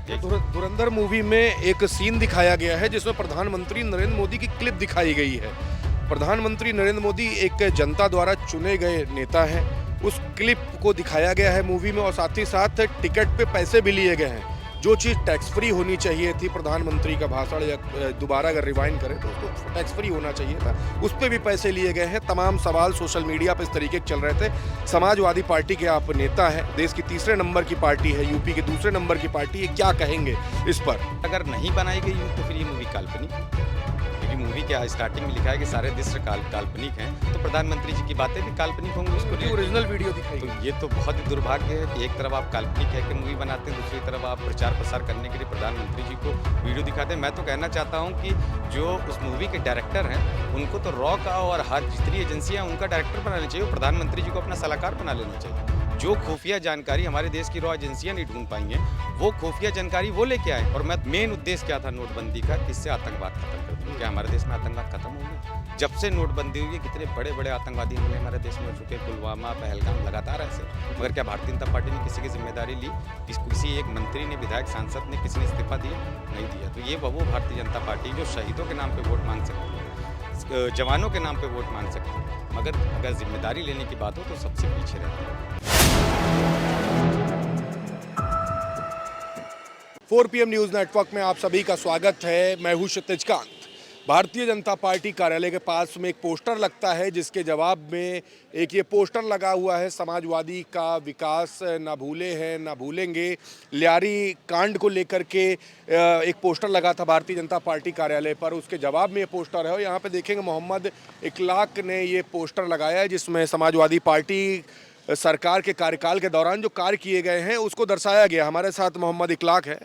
धुरंधर movie में एक scene दिखाया गया है जिसमें प्रधानमंत्री नरेंद्र मोदी की क्लिप दिखाई गई है। प्रधानमंत्री नरेंद्र मोदी एक जनता द्वारा चुने गए नेता हैं। उस क्लिप को दिखाया गया है मूवी में और साथ ही साथ टिकट पे पैसे भी लिए गए हैं। जो चीज़ टैक्स फ्री होनी चाहिए थी, प्रधानमंत्री का भाषण या दोबारा अगर रिवाइंड करें तो उसको टैक्स फ्री होना चाहिए था, उस पर भी पैसे लिए गए हैं। तमाम सवाल सोशल मीडिया पर इस तरीके के चल रहे थे। समाजवादी पार्टी के आप नेता हैं, देश की तीसरे नंबर की पार्टी है, यूपी के दूसरे नंबर की पार्टी है, क्या कहेंगे इस पर? अगर नहीं बनाई गई हो तो फिर ये मूवी काल्पनिक, क्योंकि मूवी के स्टार्टिंग में लिखा है कि सारे दृश्य काल्पनिक हैं, तो प्रधानमंत्री जी की बातें भी काल्पनिक होंगी। उसको ओरिजिनल वीडियो दिखाई तो ये तो बहुत ही दुर्भाग्य है कि एक तरफ आप काल्पनिक है कि मूवी बनाते हैं, दूसरी तरफ आप प्रचार प्रसार करने के लिए प्रधानमंत्री जी को वीडियो दिखाते हैं। मैं तो कहना चाहता हूँ कि जो उस मूवी के डायरेक्टर हैं उनको तो रॉ का और हर जितनी एजेंसियाँ हैं उनका डायरेक्टर बनाना चाहिए, प्रधानमंत्री जी को अपना सलाहकार बना लेना चाहिए। जो खुफिया जानकारी हमारे देश की रॉ एजेंसियां नहीं ढूंढ पाई हैं, वो खुफिया जानकारी वो लेके आए। और मेन उद्देश्य क्या था नोटबंदी का, किससे आतंकवाद खत्म कर दूं। क्या हमारे देश में आतंकवाद खत्म हो गया? जब से नोटबंदी हुई है कितने बड़े बड़े आतंकवादी हमले हमारे देश में हो चुके, पुलवामा, पहलगाम, लगातार ऐसे। मगर क्या भारतीय जनता पार्टी ने किसी की जिम्मेदारी ली? किसी एक मंत्री ने, विधायक, सांसद ने, किसी ने इस्तीफा दिया? नहीं दिया। तो ये वो भारतीय जनता पार्टी जो शहीदों के नाम पे वोट मांग सकती है, जवानों के नाम पे वोट मांग सकती है, मगर अगर जिम्मेदारी लेने की बात हो तो सबसे पीछे रहती है। 4 PM न्यूज़ नेटवर्क में आप सभी का स्वागत है। मैं हूं क्षितिज कांत। भारतीय जनता पार्टी कार्यालय के पास में एक पोस्टर लगता है जिसके जवाब में एक ये पोस्टर लगा हुआ है, समाजवादी का विकास ना भूले हैं ना भूलेंगे। लियारी कांड को लेकर के एक पोस्टर लगा था भारतीय जनता पार्टी कार्यालय पर, उसके जवाब में ये पोस्टर है। और यहाँ पे देखेंगे मोहम्मद इकलाक ने ये पोस्टर लगाया है जिसमें समाजवादी पार्टी सरकार के कार्यकाल के दौरान जो कार्य किए गए हैं उसको दर्शाया गया। हमारे साथ मोहम्मद इकलाक है।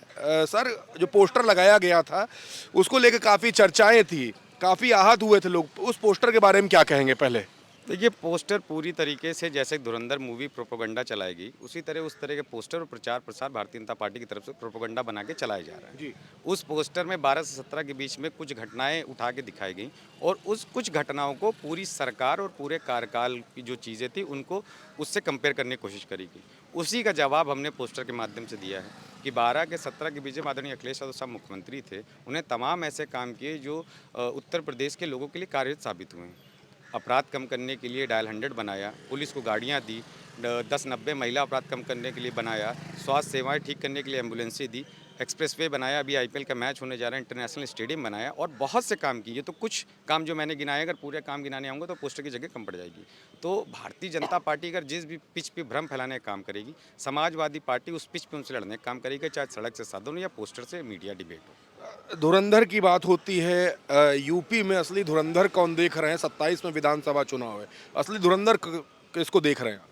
सर, जो पोस्टर लगाया गया था उसको लेकर काफ़ी चर्चाएं थी, काफ़ी आहत हुए थे लोग। उस पोस्टर के बारे में क्या कहेंगे पहले? देखिए, पोस्टर पूरी तरीके से जैसे धुरंधर मूवी प्रोपेगेंडा चलाएगी, उसी तरह उस तरह के पोस्टर और प्रचार प्रसार भारतीय जनता पार्टी की तरफ से प्रोपेगेंडा बना के चलाया जा रहा है जी। उस पोस्टर में 12 से 17 के बीच में कुछ घटनाएं उठा के दिखाई गई और उस कुछ घटनाओं को पूरी सरकार और पूरे कार्यकाल की जो चीज़ें थी उनको उससे कंपेयर करने की कोशिश करी गई। उसी का जवाब हमने पोस्टर के माध्यम से दिया है कि 12 के 17 के बीच में आदरणीय अखिलेश यादव साहब मुख्यमंत्री थे, उन्हें तमाम ऐसे काम किए जो उत्तर प्रदेश के लोगों के लिए कार्यरत साबित हुए हैं। अपराध कम करने के लिए डायल 100 बनाया, पुलिस को गाड़ियाँ दी, 10-90 महिला अपराध कम करने के लिए बनाया, स्वास्थ्य सेवाएं ठीक करने के लिए एम्बुलेंसें दी, एक्सप्रेसवे बनाया, अभी IPL का मैच होने जा रहा है, इंटरनेशनल स्टेडियम बनाया और बहुत से काम किए। तो कुछ काम जो मैंने गिनाए, अगर पूरे काम गिनाने आऊँगा तो पोस्टर की जगह कम पड़ जाएगी। तो भारतीय जनता पार्टी अगर जिस भी पिच पे भ्रम फैलाने का काम करेगी, समाजवादी पार्टी उस पिच पे उनसे लड़ने का काम करेगी, चाहे सड़क से साधन हो या पोस्टर से मीडिया डिबेट हो। धुरंधर की बात होती है, यूपी में असली धुरंधर कौन देख रहे हैं? 27 में विधानसभा चुनाव है, असली धुरंधर किसको देख रहे हैं?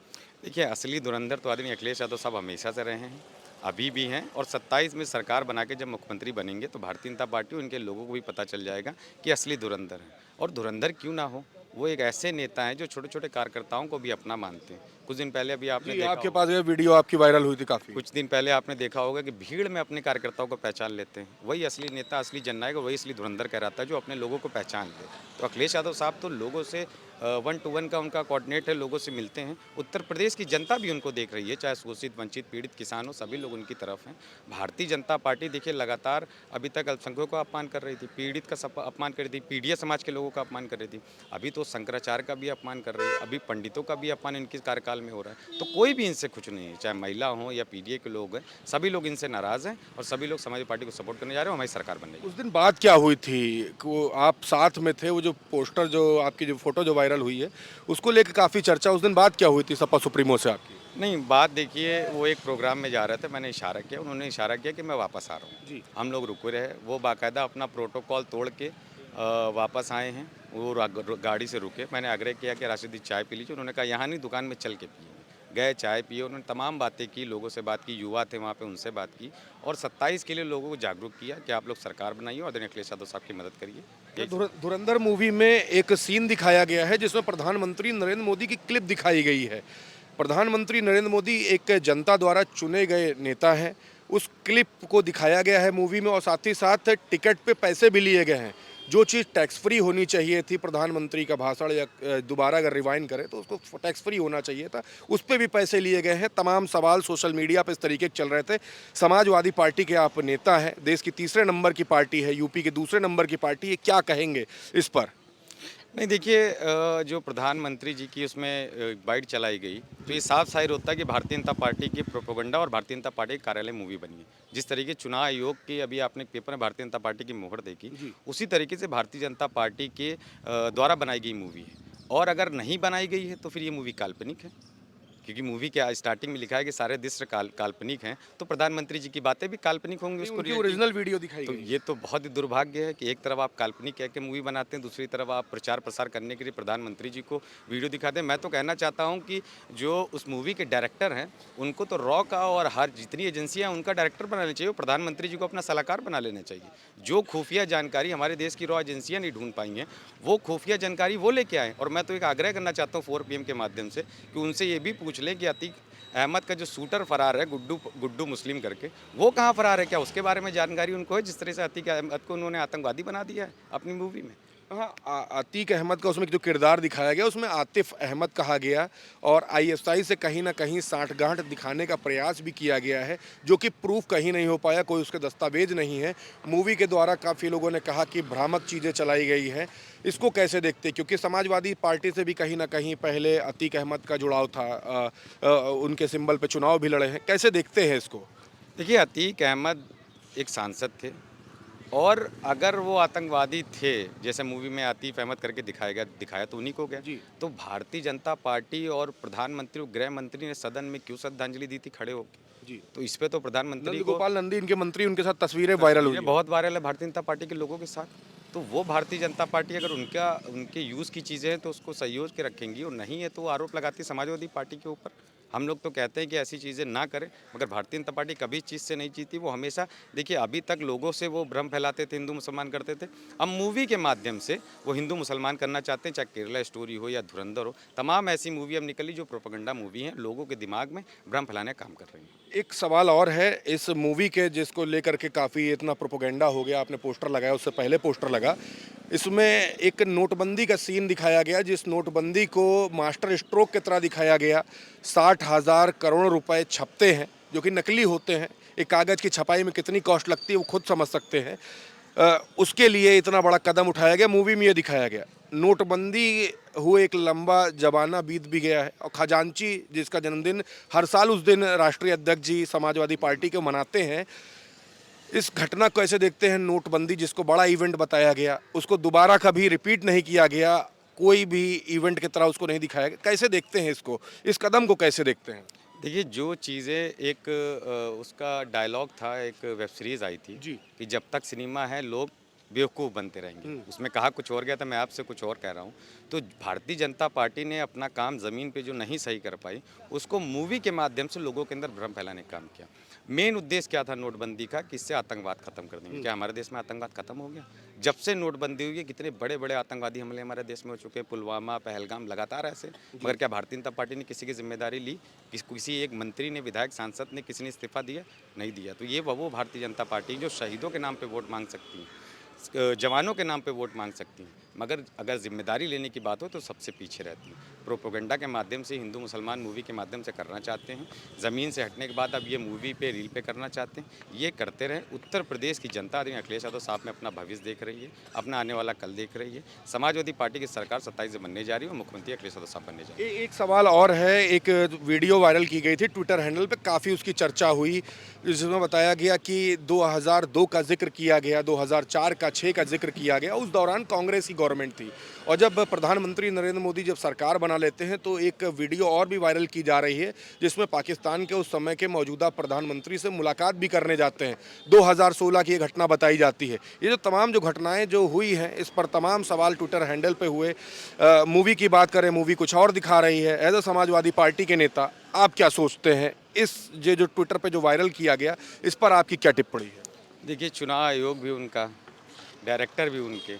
देखिए, असली धुरंधर तो आदरणीय अखिलेश यादव साहब हमेशा से रहे हैं, अभी भी हैं और 27 में सरकार बना के जब मुख्यमंत्री बनेंगे तो भारतीय जनता पार्टी उनके लोगों को भी पता चल जाएगा कि असली धुरंधर हैं। और धुरंधर क्यों ना हो, वो एक ऐसे नेता हैं जो छोटे छोटे कार्यकर्ताओं को भी अपना मानते हैं। कुछ दिन पहले अभी आपने देखा आपके होगा, पास ये वीडियो आपकी वायरल हुई थी काफ़ी। कुछ दिन पहले आपने देखा होगा कि भीड़ में अपने कार्यकर्ताओं को पहचान लेते हैं। वही असली नेता, असली जननायक और वही असली धुरंधर कहलाता है जो अपने लोगों को पहचान ले। तो अखिलेश यादव साहब तो लोगों से 1 to 1 का उनका कोऑर्डिनेट है, लोगों से मिलते हैं। उत्तर प्रदेश की जनता भी उनको देख रही है, चाहे शोषित, वंचित, पीड़ित किसान हो, सभी लोग उनकी तरफ हैं। भारतीय जनता पार्टी देखिए लगातार अभी तक अल्पसंख्यकों का अपमान कर रही थी, पीड़ित का अपमान कर रही थी, पीड़िया समाज के लोगों का अपमान कर रही थी। अभी तो शंकराचार्य का भी अपमान कर रही है, अभी पंडितों का भी अपमान इनके कार्यकाल में हो रहा है। तो कोई भी इनसे खुश नहीं है, चाहे महिला हो या पीडीए के लोग हैं, सभी लोग इनसे नाराज़ हैं और सभी लोग समाजवादी पार्टी को सपोर्ट करने जा रहे हैं, हमारी सरकार बनने। उस दिन बात क्या हुई थी? वो आप साथ में थे, वो जो पोस्टर, जो आपकी जो फोटो जो वायरल हुई है उसको लेकर काफ़ी चर्चा, उस दिन बात क्या हुई थी सपा सुप्रीमो से आपकी? नहीं, बात देखिए, वो एक प्रोग्राम में जा रहे थे, मैंने इशारा किया, उन्होंने इशारा किया कि मैं वापस आ रहा हूँ जी। हम लोग रुके रहे, वो बाकायदा अपना प्रोटोकॉल तोड़ के वापस आए हैं। वो गाड़ी से रुके, मैंने आग्रह किया कि राशिदी चाय पी लीजिए, उन्होंने कहा यहाँ नहीं, दुकान में चल के पिए। गए, चाय पिए, उन्होंने तमाम बातें की, लोगों से बात की, युवा थे वहाँ पे, उनसे बात की और 27 के लिए लोगों को जागरूक किया कि आप लोग सरकार बनाइए और आदरणीय अखिलेश यादव साहब की मदद करिए। धुरंधर मूवी में एक सीन दिखाया गया है जिसमें प्रधानमंत्री नरेंद्र मोदी की क्लिप दिखाई गई है। प्रधानमंत्री नरेंद्र मोदी एक जनता द्वारा चुने गए नेता हैं। उस क्लिप को दिखाया गया है मूवी में और साथ ही साथ टिकट पे पैसे भी लिए गए हैं। जो चीज़ टैक्स फ्री होनी चाहिए थी, प्रधानमंत्री का भाषण या दोबारा अगर रिवाइंड करें तो उसको टैक्स फ्री होना चाहिए था, उस पर भी पैसे लिए गए हैं। तमाम सवाल सोशल मीडिया पर इस तरीके के चल रहे थे। समाजवादी पार्टी के आप नेता हैं, देश की तीसरे नंबर की पार्टी है, यूपी के दूसरे नंबर की पार्टी है, क्या कहेंगे इस पर? नहीं देखिए, जो प्रधानमंत्री जी की उसमें बाइट चलाई गई, तो ये साफ जाहिर होता है कि भारतीय जनता पार्टी की प्रोपेगेंडा और भारतीय जनता पार्टी के कार्यालय मूवी बनी है। जिस तरीके चुनाव आयोग की अभी आपने पेपर में भारतीय जनता पार्टी की मोहर देखी, उसी तरीके से भारतीय जनता पार्टी के द्वारा बनाई गई मूवी है। और अगर नहीं बनाई गई है तो फिर ये मूवी काल्पनिक है, क्योंकि मूवी के स्टार्टिंग में लिखा है कि सारे दृश्य काल्पनिक हैं, तो प्रधानमंत्री जी की बातें भी काल्पनिक होंगी। उसको उनकी reality- ओरिजिनल वीडियो दिखाई तो गई। ये तो बहुत ही दुर्भाग्य है कि एक तरफ आप काल्पनिक कह के मूवी बनाते हैं, दूसरी तरफ आप प्रचार प्रसार करने के लिए प्रधानमंत्री जी को वीडियो दिखाते हैं। मैं तो कहना चाहता हूं कि जो उस मूवी के डायरेक्टर हैं, उनको तो रॉ का और हर जितनी एजेंसियां हैं उनका डायरेक्टर बनाना चाहिए, प्रधानमंत्री जी को अपना सलाहकार बना लेना चाहिए। जो खुफिया जानकारी हमारे देश की रॉ एजेंसियां नहीं ढूंढ पाई हैं, वो खुफिया जानकारी वो लेके आएँ। और मैं तो एक आग्रह करना चाहता हूँ 4 PM के माध्यम से कि उनसे ये भी पूछ लें कि अतीक अहमद का जो शूटर फरार है, गुड्डू मुस्लिम करके, वो कहाँ फरार है? क्या उसके बारे में जानकारी उनको है? जिस तरह से अतीक अहमद को उन्होंने आतंकवादी बना दिया है अपनी मूवी में। हाँ, अतीक अहमद का उसमें जो किरदार दिखाया गया उसमें आतिफ अहमद कहा गया और आईएसआई से कहीं ना कहीं साठगांठ दिखाने का प्रयास भी किया गया है, जो कि प्रूफ कहीं नहीं हो पाया, कोई उसके दस्तावेज नहीं है। मूवी के द्वारा काफ़ी लोगों ने कहा कि भ्रामक चीज़ें चलाई गई हैं। इसको कैसे देखते हैं? क्योंकि समाजवादी पार्टी से भी कहीं ना कहीं पहले अतीक अहमद का जुड़ाव था, उनके सिंबल पे चुनाव भी लड़े हैं। कैसे देखते हैं इसको? देखिए, अतीक अहमद एक सांसद थे, और अगर वो आतंकवादी थे, जैसे मूवी में आतिफ अहमद करके दिखाया तो उन्हीं को गया। जी। तो भारतीय जनता पार्टी और प्रधानमंत्री और गृह मंत्री ने सदन में क्यों श्रद्धांजलि दी थी खड़े होकर? जी। तो इस पे तो प्रधानमंत्री को नंदगोपाल नंदी इनके मंत्री, उनके साथ तस्वीरें वायरल हुई ये हैं। बहुत वायरल है भारतीय जनता पार्टी के लोगों के साथ। तो वो भारतीय जनता पार्टी अगर उनके यूज़ की चीज़ें हैं तो उसको सहयोग के रखेंगी, और नहीं है तो वो आरोप लगाती है समाजवादी पार्टी के ऊपर। हम लोग तो कहते हैं कि ऐसी चीज़ें ना करें, मगर भारतीय जनता पार्टी कभी इस चीज़ से नहीं जीती। वो हमेशा, देखिए, अभी तक लोगों से वो भ्रम फैलाते थे, हिंदू मुसलमान करते थे। अब मूवी के माध्यम से वो हिंदू मुसलमान करना चाहते हैं, चाहे केरला स्टोरी हो या धुरंधर हो। तमाम ऐसी मूवी अब निकली जो प्रोपेगेंडा मूवी हैं, लोगों के दिमाग में भ्रम फैलाने का काम कर रही हैं। एक सवाल और है इस मूवी के, जिसको लेकर के काफ़ी इतना प्रोपोगेंडा हो गया, आपने पोस्टर लगाया, उससे पहले पोस्टर लगा, इसमें एक नोटबंदी का सीन दिखाया गया, जिस नोटबंदी को मास्टर स्ट्रोक की तरह दिखाया गया। 60,000 करोड़ रुपए छपते हैं, जो कि नकली होते हैं। एक कागज़ की छपाई में कितनी कॉस्ट लगती है वो खुद समझ सकते हैं। उसके लिए इतना बड़ा कदम उठाया गया, मूवी में ये दिखाया गया। नोटबंदी हुए एक लंबा जमाना बीत भी गया है, और खजांची जिसका जन्मदिन हर साल उस दिन राष्ट्रीय अध्यक्ष जी समाजवादी पार्टी के मनाते हैं। इस घटना को कैसे देखते हैं? नोटबंदी जिसको बड़ा इवेंट बताया गया, उसको दोबारा कभी रिपीट नहीं किया गया, कोई भी इवेंट की तरह उसको नहीं दिखाया गया। कैसे देखते हैं इसको, इस कदम को कैसे देखते हैं? देखिए, जो चीज़ें एक उसका डायलॉग था, एक वेब सीरीज़ आई थी जी। कि जब तक सिनेमा है लोग बेवकूफ़ बनते रहेंगे। उसमें कहा कुछ और गया था, मैं आपसे कुछ और कह रहा हूँ। तो भारतीय जनता पार्टी ने अपना काम ज़मीन पे जो नहीं सही कर पाई, उसको मूवी के माध्यम से लोगों के अंदर भ्रम फैलाने का काम किया। मेन उद्देश्य क्या था नोटबंदी का? कि इससे आतंकवाद खत्म कर देंगे। क्या हमारे देश में आतंकवाद खत्म हो गया? जब से नोटबंदी हुई है, कितने बड़े बड़े आतंकवादी हमले हमारे देश में हो चुके हैं, पुलवामा, पहलगाम, लगातार ऐसे। मगर क्या भारतीय जनता पार्टी ने किसी की जिम्मेदारी ली? किसी एक मंत्री ने, विधायक, सांसद ने, किसी ने इस्तीफा दिया? नहीं दिया। तो ये वो भारतीय जनता पार्टी जो शहीदों के नाम पे वोट मांग सकती है, जवानों के नाम पे वोट मांग सकती हैं, मगर अगर जिम्मेदारी लेने की बात हो तो सबसे पीछे रहती हैं। प्रोपोगेंडा के माध्यम से, हिंदू मुसलमान मूवी के माध्यम से करना चाहते हैं। ज़मीन से हटने के बाद अब ये मूवी पे, रील पे करना चाहते हैं। ये करते रहें। उत्तर प्रदेश की जनता आदरणीय अखिलेश यादव साहब में अपना भविष्य देख रही है, अपना आने वाला कल देख रही है। समाजवादी पार्टी की सरकार 27 से बनने जा रही है और मुख्यमंत्री अखिलेश यादव साहब बनने जा रहे हैं। एक सवाल और है। एक वीडियो वायरल की गई थी ट्विटर हैंडल पे, काफ़ी उसकी चर्चा हुई, जिसमें बताया गया कि 2002 का जिक्र किया गया, 2004 का, 6 का जिक्र किया गया। उस दौरान कांग्रेस की गवर्नमेंट थी, और जब प्रधानमंत्री नरेंद्र मोदी जब सरकार बना लेते हैं तो एक वीडियो और भी वायरल की जा रही है, जिसमें पाकिस्तान के उस समय के मौजूदा प्रधानमंत्री से मुलाकात भी करने जाते हैं। 2016 की ये घटना बताई जाती है। ये जो तमाम जो घटनाएं जो हुई हैं, इस पर तमाम सवाल ट्विटर हैंडल पे हुए। मूवी की बात करें, मूवी कुछ और दिखा रही है। एज अ समाजवादी पार्टी के नेता आप क्या सोचते हैं? इस जो ट्विटर पे जो वायरल किया गया, इस पर आपकी क्या टिप्पणी है? देखिए, चुनाव आयोग भी उनका, डायरेक्टर भी उनके,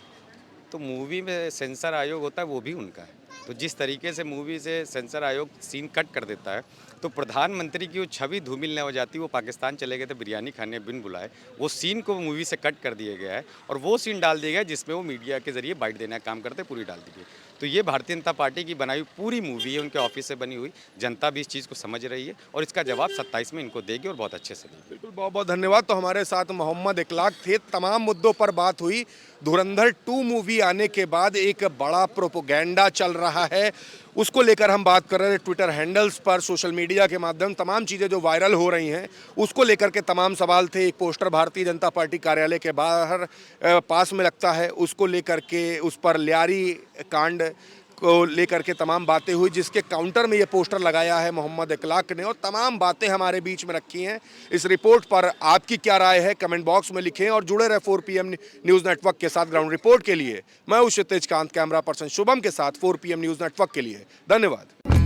तो मूवी में सेंसर आयोग होता है वो भी उनका है। तो जिस तरीके से मूवी से सेंसर आयोग सीन कट कर देता है, तो प्रधानमंत्री की वो छवि धूमिल न हो जाती। वो पाकिस्तान चले गए थे बिरयानी खाने बिन बुलाए, वो सीन को मूवी से कट कर दिया गया है और वो सीन डाल दिया गया है जिसमें वो मीडिया के जरिए बाइट देने का काम करते, पूरी डाल दी गई। तो ये भारतीय जनता पार्टी की बनाई हुई पूरी मूवी है, उनके ऑफिस से बनी हुई। जनता भी इस चीज़ को समझ रही है और इसका जवाब 27 में इनको देगी और बहुत अच्छे से देगी। बिल्कुल, बहुत बहुत धन्यवाद। तो हमारे साथ मोहम्मद इखलाक थे, तमाम मुद्दों पर बात हुई। धुरंधर 2 मूवी आने के बाद एक बड़ा प्रोपोगेंडा चल रहा है, उसको लेकर हम बात कर रहे थे। ट्विटर हैंडल्स पर, सोशल मीडिया के माध्यम तमाम चीज़ें जो वायरल हो रही हैं, उसको लेकर के तमाम सवाल थे। एक पोस्टर भारतीय जनता पार्टी कार्यालय के बाहर पास में लगता है, उसको लेकर के उस पर लियारी कांड को लेकर के तमाम बातें हुई, जिसके काउंटर में ये पोस्टर लगाया है मोहम्मद इखलाक ने, और तमाम बातें हमारे बीच में रखी हैं। इस रिपोर्ट पर आपकी क्या राय है, कमेंट बॉक्स में लिखें और जुड़े रहे 4 PM न्यूज़ नेटवर्क के साथ। ग्राउंड रिपोर्ट के लिए मैं हूं क्षितिज कांत, कैमरा पर्सन शुभम के साथ 4 PM न्यूज़ नेटवर्क के लिए धन्यवाद।